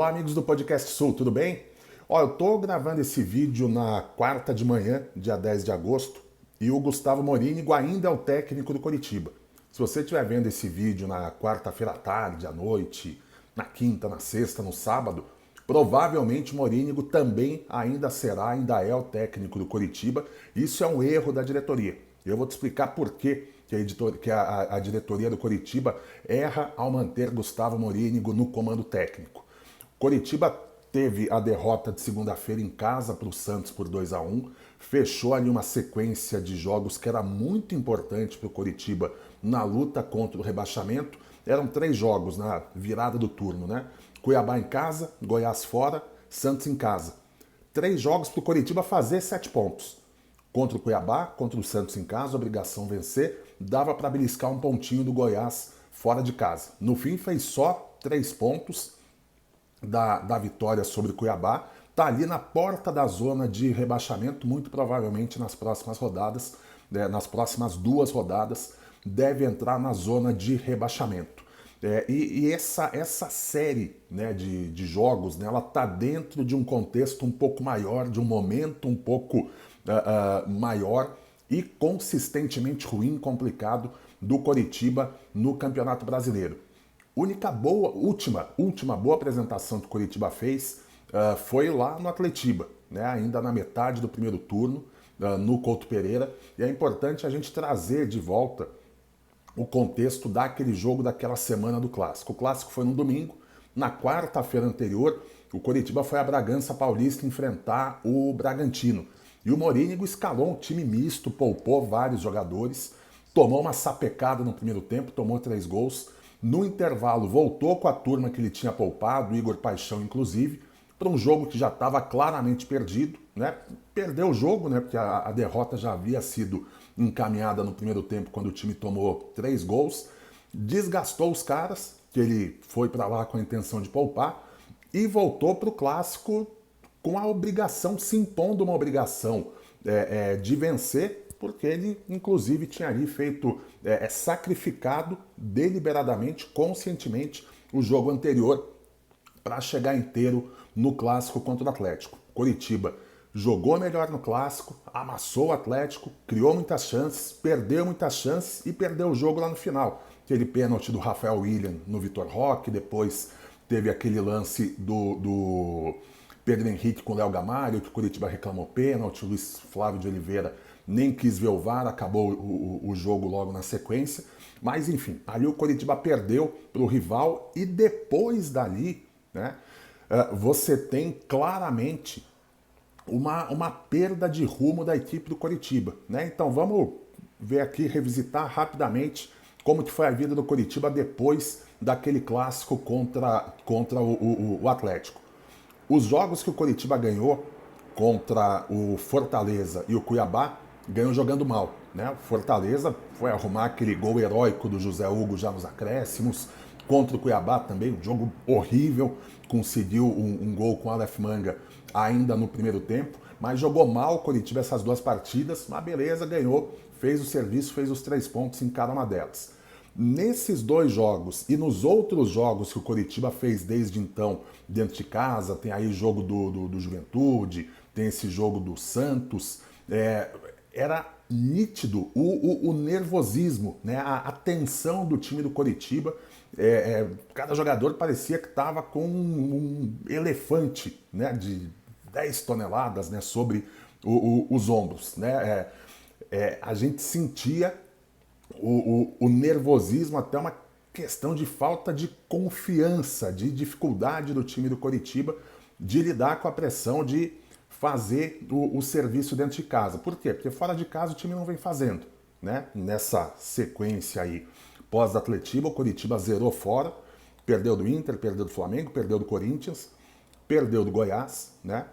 Olá, amigos do Podcast Sul, tudo bem? Ó, eu tô gravando esse vídeo na quarta de manhã, dia 10 de agosto, e o Gustavo Morínigo ainda é o técnico do Coritiba. Se você estiver vendo esse vídeo na quarta-feira à tarde, à noite, na quinta, na sexta, no sábado, provavelmente o Morínigo também ainda é o técnico do Coritiba. Isso é um erro da diretoria. Eu vou te explicar por quê que a diretoria do Coritiba erra ao manter Gustavo Morínigo no comando técnico. Coritiba teve a derrota de segunda-feira em casa para o Santos por 2-1, fechou ali uma sequência de jogos que era muito importante para o Coritiba na luta contra o rebaixamento. Eram 3 jogos na virada do turno, né? Cuiabá em casa, Goiás fora, Santos em casa. 3 jogos para o Coritiba fazer 7 pontos. Contra o Cuiabá, contra o Santos em casa, obrigação vencer, dava para beliscar um pontinho do Goiás fora de casa. No fim fez só 3 pontos da vitória sobre o Cuiabá, está ali na porta da zona de rebaixamento, muito provavelmente nas próximas rodadas, nas próximas 2 rodadas, deve entrar na zona de rebaixamento. Essa série, né, de jogos, né, ela está dentro de um contexto um pouco maior, de um momento um pouco maior e consistentemente ruim, complicado do Coritiba no Campeonato Brasileiro. Última boa apresentação que o Coritiba fez foi lá no Atletiba, né? Ainda na metade do primeiro turno, no Couto Pereira. E é importante a gente trazer de volta o contexto daquele jogo daquela semana do Clássico. O Clássico foi no domingo. Na quarta-feira anterior, o Coritiba foi a Bragança Paulista enfrentar o Bragantino. E o Morínigo escalou um time misto, poupou vários jogadores, tomou uma sapecada no primeiro tempo, tomou 3 gols. No intervalo, voltou com a turma que ele tinha poupado, Igor Paixão inclusive, para um jogo que já estava claramente perdido, né? Perdeu o jogo, né? Porque a derrota já havia sido encaminhada no primeiro tempo, quando o time tomou 3 gols. Desgastou os caras, que ele foi para lá com a intenção de poupar, e voltou para o Clássico com a obrigação, se impondo uma obrigação de vencer, porque ele, inclusive, tinha ali feito, sacrificado deliberadamente, conscientemente, o jogo anterior para chegar inteiro no Clássico contra o Atlético. Coritiba jogou melhor no Clássico, amassou o Atlético, criou muitas chances, perdeu muitas chances e perdeu o jogo lá no final. Aquele pênalti do Rafael Willian no Vitor Roque, depois teve aquele lance do Pedro Henrique com o Léo Gamalho, que o Coritiba reclamou pênalti, o Luiz Flávio de Oliveira nem quis ver o VAR, acabou o jogo logo na sequência. Mas enfim, ali o Coritiba perdeu para o rival e depois dali, né, você tem claramente uma perda de rumo da equipe do Coritiba, né? Então vamos ver aqui, revisitar rapidamente como que foi a vida do Coritiba depois daquele clássico contra o Atlético. Os jogos que o Coritiba ganhou contra o Fortaleza e o Cuiabá, ganhou jogando mal, né? O Fortaleza foi arrumar aquele gol heróico do José Hugo já nos acréscimos. Contra o Cuiabá também, um jogo horrível, conseguiu um gol com o Aleph Manga ainda no primeiro tempo, mas jogou mal o Coritiba essas 2 partidas, mas beleza, ganhou, fez o serviço, fez os 3 pontos em cada uma delas. Nesses 2 jogos e nos outros jogos que o Coritiba fez desde então dentro de casa, tem aí jogo do Juventude, tem esse jogo do Santos, era nítido o nervosismo, né? A tensão do time do Coritiba. Cada jogador parecia que estava com um elefante, né, de 10 toneladas, né, sobre os ombros, né? A gente sentia o nervosismo, até uma questão de falta de confiança, de dificuldade do time do Coritiba de lidar com a pressão de fazer o serviço dentro de casa. Por quê? Porque fora de casa o time não vem fazendo, né? Nessa sequência aí pós-Atletiba, o Coritiba zerou fora, perdeu do Inter, perdeu do Flamengo, perdeu do Corinthians, perdeu do Goiás, né?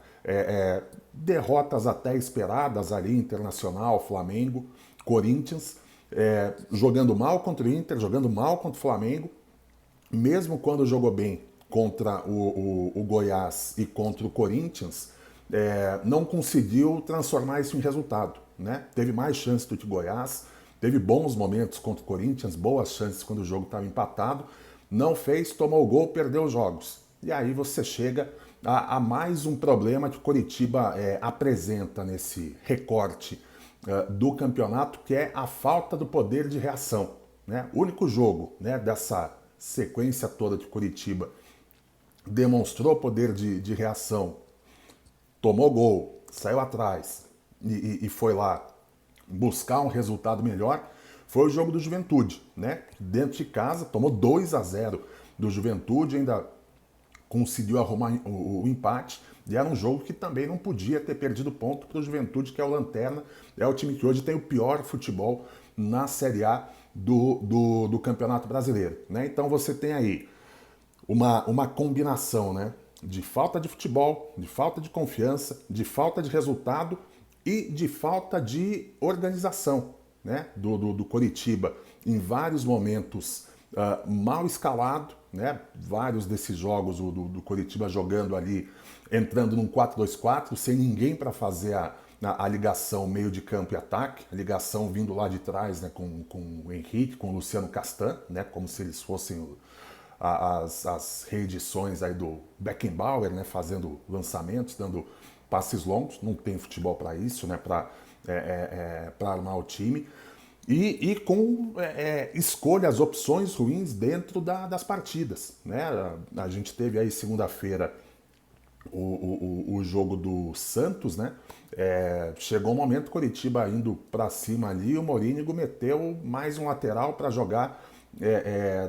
Derrotas até esperadas ali, Internacional, Flamengo, Corinthians, jogando mal contra o Inter, jogando mal contra o Flamengo, mesmo quando jogou bem contra o Goiás e contra o Corinthians, não conseguiu transformar isso em resultado, né? Teve mais chances do que o Goiás, teve bons momentos contra o Corinthians, boas chances quando o jogo estava empatado, não fez, tomou o gol, perdeu os jogos. E aí você chega a mais um problema que o Coritiba apresenta nesse recorte do campeonato, que é a falta do poder de reação. Né? O único jogo, né, dessa sequência toda de Coritiba demonstrou poder de reação, tomou gol, saiu atrás e foi lá buscar um resultado melhor, foi o jogo do Juventude, né? Dentro de casa, tomou 2-0 do Juventude, ainda conseguiu arrumar o empate, e era um jogo que também não podia ter perdido ponto para o Juventude, que é o Lanterna, é o time que hoje tem o pior futebol na Série A do Campeonato Brasileiro. Né? Então você tem aí uma combinação, né, de falta de futebol, de falta de confiança, de falta de resultado e de falta de organização, né, do Coritiba. Em vários momentos mal escalado, né, vários desses jogos do Coritiba jogando ali, entrando num 4-2-4, sem ninguém para fazer a ligação meio de campo e ataque, a ligação vindo lá de trás, né, com o Henrique, com o Luciano Castan, né, como se eles fossem as reedições aí do Beckenbauer, né, fazendo lançamentos, dando passes longos. Não tem futebol para isso, né, para armar o time. E com escolhas, opções ruins dentro das partidas. Né? A gente teve aí segunda-feira o jogo do Santos, né? Chegou um momento, Coritiba indo para cima ali, o Morínigo meteu mais um lateral para jogar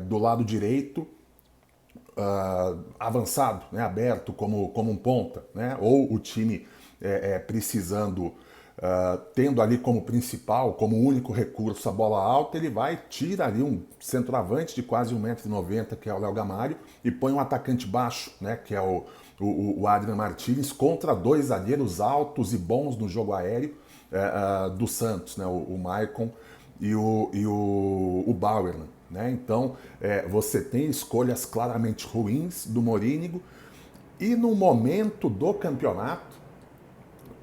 do lado direito, avançado, né? Aberto como um ponta, né? Ou o time precisando, tendo ali como principal, como único recurso a bola alta, ele vai, tira ali um centroavante de quase 1,90 m, que é o Léo Gamalho, e põe um atacante baixo, né, que é o Adrian Martínez, contra dois zagueiros altos e bons no jogo aéreo do Santos, né, o Maicon e o Bauer. Né? Então, você tem escolhas claramente ruins do Morínigo, e no momento do campeonato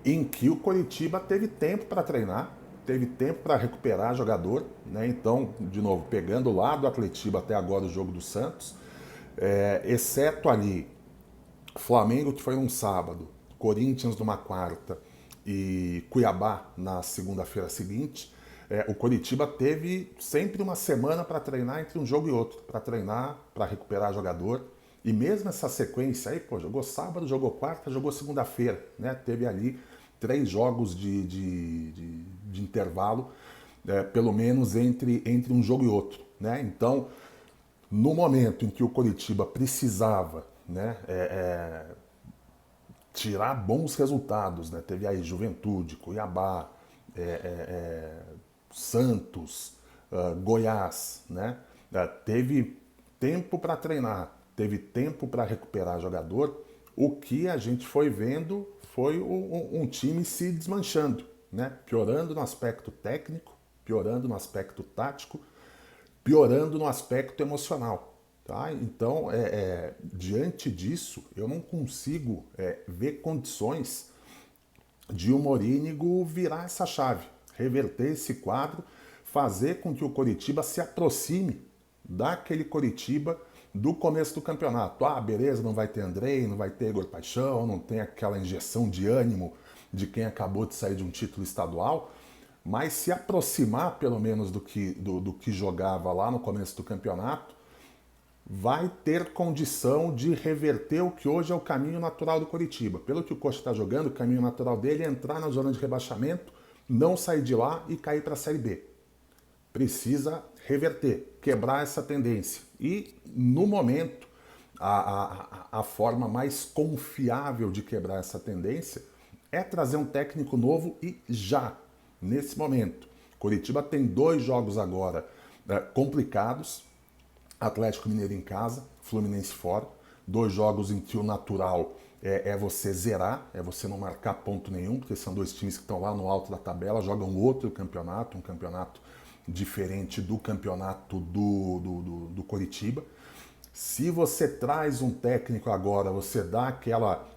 em que o Coritiba teve tempo para treinar, teve tempo para recuperar jogador, né? Então, de novo, pegando lá do Atletiba até agora o jogo do Santos, exceto ali Flamengo, que foi num sábado, Corinthians numa quarta e Cuiabá na segunda-feira seguinte, o Coritiba teve sempre uma semana para treinar entre um jogo e outro, para treinar, para recuperar jogador. E mesmo essa sequência aí, pô, jogou sábado, jogou quarta, jogou segunda-feira, né? Teve ali 3 jogos de intervalo, pelo menos entre um jogo e outro, né? Então, no momento em que o Coritiba precisava, né, tirar bons resultados, né? Teve aí Juventude, Cuiabá, Santos, Goiás, né? Teve tempo para treinar, teve tempo para recuperar jogador. O que a gente foi vendo foi um time se desmanchando, né? Piorando no aspecto técnico, piorando no aspecto tático, piorando no aspecto emocional. Tá? Então, diante disso, eu não consigo ver condições de o Morínigo virar essa chave, reverter esse quadro, fazer com que o Coritiba se aproxime daquele Coritiba do começo do campeonato. Ah, beleza, não vai ter Andrei, não vai ter Igor Paixão, não tem aquela injeção de ânimo de quem acabou de sair de um título estadual, mas se aproximar pelo menos do que jogava lá no começo do campeonato, vai ter condição de reverter o que hoje é o caminho natural do Coritiba. Pelo que o Coxa está jogando, o caminho natural dele é entrar na zona de rebaixamento, não sair de lá e cair para a Série B. Precisa reverter, quebrar essa tendência. E, no momento, a forma mais confiável de quebrar essa tendência é trazer um técnico novo e já, nesse momento. Coritiba tem 2 jogos agora complicados, Atlético Mineiro em casa, Fluminense fora, 2 jogos em que o natural é você zerar, é você não marcar ponto nenhum, porque são 2 times que estão lá no alto da tabela, jogam outro campeonato, um campeonato diferente do campeonato do Coritiba. Se você traz um técnico agora, você dá aquela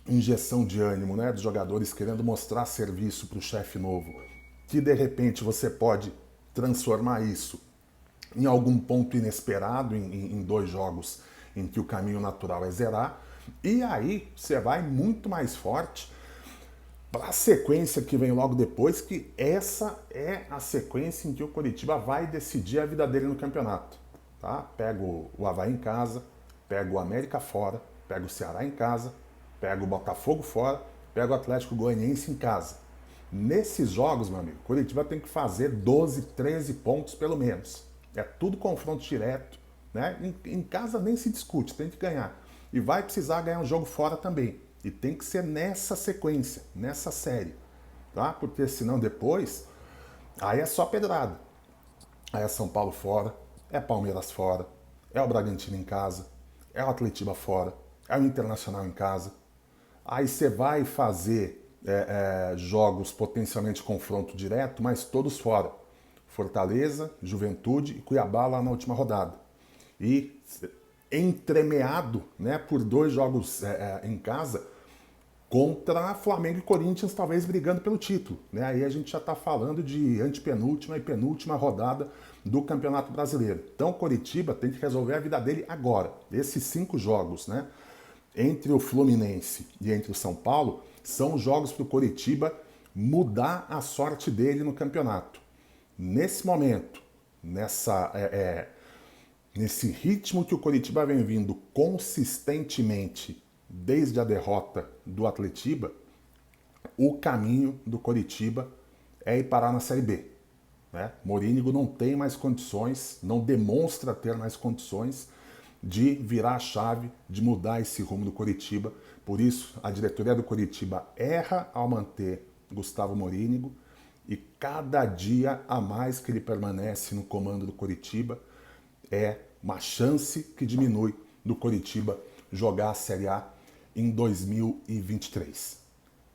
injeção de ânimo, né, dos jogadores querendo mostrar serviço para o chefe novo, que de repente você pode transformar isso em algum ponto inesperado em 2 jogos em que o caminho natural é zerar, e aí você vai muito mais forte para a sequência que vem logo depois, que essa é a sequência em que o Coritiba vai decidir a vida dele no campeonato. Tá? Pega o Avaí em casa, pega o América fora, pega o Ceará em casa, pega o Botafogo fora, pega o Atlético Goianiense em casa. Nesses jogos, meu amigo, o Coritiba tem que fazer 12, 13 pontos pelo menos. É tudo confronto direto, né? Em casa nem se discute, tem que ganhar. E vai precisar ganhar um jogo fora também. E tem que ser nessa sequência, nessa série, tá? Porque senão depois, aí é só pedrada. Aí é São Paulo fora, é Palmeiras fora, é o Bragantino em casa, é o Atletiba fora, é o Internacional em casa. Aí você vai fazer jogos potencialmente confronto direto, mas todos fora. Fortaleza, Juventude e Cuiabá lá na última rodada. E entremeado, né, por 2 jogos em casa contra Flamengo e Corinthians, talvez brigando pelo título. Né? Aí a gente já está falando de antepenúltima e penúltima rodada do Campeonato Brasileiro. Então o Coritiba tem que resolver a vida dele agora. Esses 5 jogos, né, entre o Fluminense e entre o São Paulo, são jogos para o Coritiba mudar a sorte dele no campeonato. Nesse momento, nesse ritmo que o Coritiba vem vindo consistentemente desde a derrota do Atletiba, o caminho do Coritiba é ir parar na Série B. Né? Morínigo não tem mais condições, não demonstra ter mais condições de virar a chave, de mudar esse rumo do Coritiba. Por isso, a diretoria do Coritiba erra ao manter Gustavo Morínigo, e cada dia a mais que ele permanece no comando do Coritiba é uma chance que diminui do Coritiba jogar a Série A em 2023.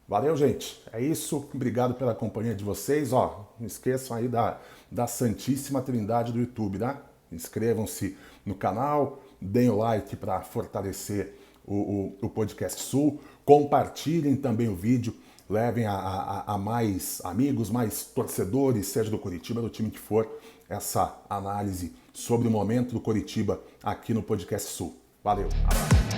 Valeu, gente. É isso. Obrigado pela companhia de vocês. Ó, não esqueçam aí da Santíssima Trindade do YouTube, né? Inscrevam-se no canal, deem o like para fortalecer o Podcast Sul. Compartilhem também o vídeo. Levem a mais amigos, mais torcedores, seja do Coritiba, do time que for, essa análise sobre o momento do Coritiba aqui no Podcast Sul. Valeu, abraço.